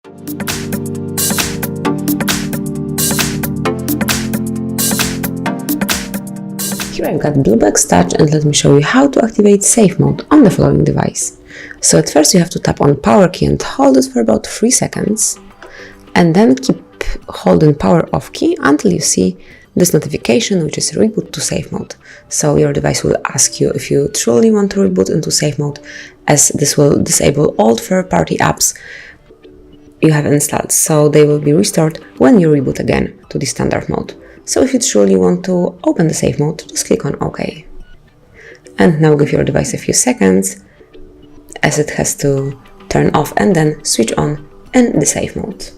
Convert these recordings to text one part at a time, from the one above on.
Here I've got BLUBOO Xtouch, and let me show you how to activate safe mode on the following device. So at first you have to tap on power key and hold it for about 3 seconds, and then keep holding power off key until you see this notification, which is reboot to safe mode. So your device will ask you if you truly want to reboot into safe mode, as this will disable all third-party apps you have installed, so they will be restored when you reboot again to the standard mode. So if you truly want to open the safe mode, just click on OK. And now give your device a few seconds, as it has to turn off and then switch on in the safe mode.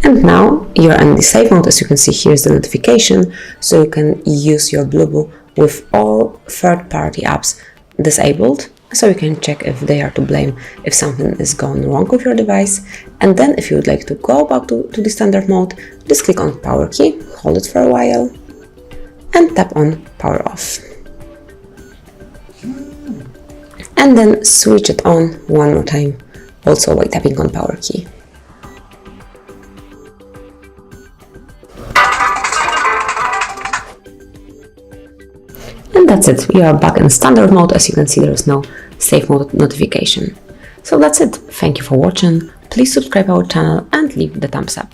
And now you're in the safe mode. As you can see, here's the notification, so you can use your BLUBOO with all third-party apps disabled, so you can check if they are to blame if something is going wrong with your device. And then if you would like to go back to the standard mode, just click on power key, hold it for a while, and tap on power off. And then switch it on one more time, also by tapping on power key. And that's it, we are back in standard mode. As you can see, there is no safe mode notification. So that's it, thank you for watching, please subscribe our channel and leave the thumbs up.